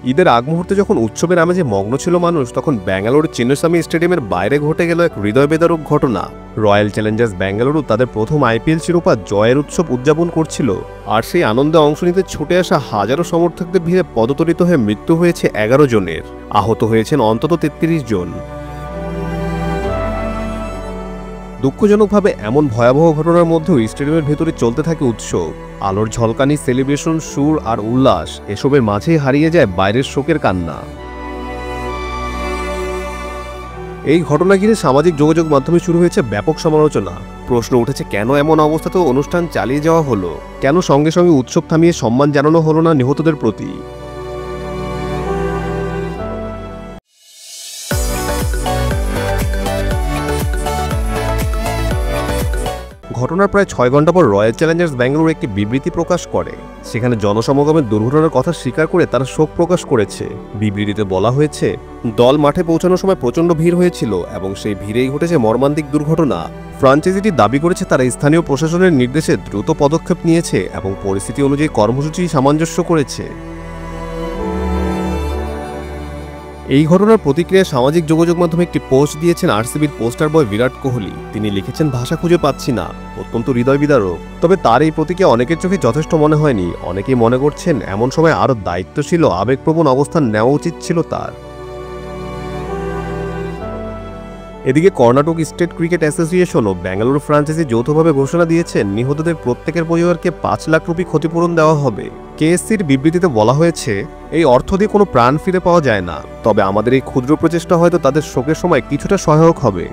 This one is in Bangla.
ঈদের আগ মুহূর্তে যখন উৎসবের আমেজে মগ্ন ছিল মানুষ, তখন ব্যাঙ্গালোর চিন্নাস্বামী স্টেডিয়ামের বাইরে ঘটে গেল এক হৃদয় বেদারক ঘটনা। রয়্যাল চ্যালেঞ্জার্স ব্যাঙ্গালুরু তাদের প্রথম আইপিএল শিরোপা জয়ের উৎসব উদযাপন করছিল, আর সেই আনন্দে অংশ নিতে ছুটে আসা হাজারো সমর্থকদের ভিড়ে পদতলিত হয়ে মৃত্যু হয়েছে 11 জনের, আহত হয়েছেন অন্তত 33 জন। দুঃখজনকভাবে এমন ভয়াবহ ঘটনার মধ্যেও স্টেডিয়ামের ভেতরে চলতে থাকে উৎসব। আলোর ঝলকানি, সেলিব্রেশন, সুর আর উল্লাস, এসবের মাঝেই হারিয়ে যায় বাইরের শোকের কান্না। এই ঘটনা ঘিরে সামাজিক যোগাযোগ মাধ্যমে শুরু হয়েছে ব্যাপক সমালোচনা। প্রশ্ন উঠেছে, কেন এমন অবস্থাতেও অনুষ্ঠান চালিয়ে যাওয়া হলো? কেন সঙ্গে সঙ্গে উৎসব থামিয়ে সম্মান জানানো হলো না নিহতদের প্রতি? ঘটনার প্রায় 6 ঘন্টা পর রয়্যাল চ্যালেঞ্জার্স ব্যাঙ্গালুরু একটি বিবৃতি প্রকাশ করে। সেখানে জনসমাগমের দুর্ঘটনার কথা স্বীকার করে তারা শোক প্রকাশ করেছে। বিবৃতিতে বলা হয়েছে, দল মাঠে পৌঁছানোর সময় প্রচণ্ড ভিড় হয়েছিল এবং সেই ভিড়েই ঘটেছে মর্মান্তিক দুর্ঘটনা। ফ্রাঞ্চাইজিটি দাবি করেছে তারা স্থানীয় প্রশাসনের নির্দেশে দ্রুত পদক্ষেপ নিয়েছে এবং পরিস্থিতি অনুযায়ী কর্মসূচি সামঞ্জস্য করেছে। এই ঘটনার প্রতিক্রিয়ায় সামাজিক যোগাযোগ মাধ্যমে একটি পোস্ট দিয়েছেন আরসিবির পোস্টার বয় বিরাট কোহলি। তিনি লিখেছেন, ভাষা খুঁজে পাচ্ছি না, অত্যন্ত হৃদয় বিদারক। তবে তার এই প্রতিক্রিয়া অনেকের চোখে যথেষ্ট মনে হয়নি। অনেকেই মনে করছেন এমন সময় আরও দায়িত্বশীল ও আবেগপ্রবণ অবস্থান নেওয়া উচিত ছিল তার। এদিকে কর্ণাটক স্টেট ক্রিকেট অ্যাসোসিয়েশন ও ব্যাঙ্গালুরু ফ্রাঞ্চাইজি যৌথভাবে ঘোষণা দিয়েছেন নিহতদের প্রত্যেকের পরিবারকে 5 লাখ রুপি ক্ষতিপূরণ দেওয়া হবে। কেএসসির বিবৃতিতে বলা হয়েছে, এই অর্থ দিয়ে কোনো প্রাণ ফিরে পাওয়া যায় না, তবে আমাদের এই ক্ষুদ্র প্রচেষ্টা হয়তো তাদের শোকের সময় কিছুটা সহায়ক হবে।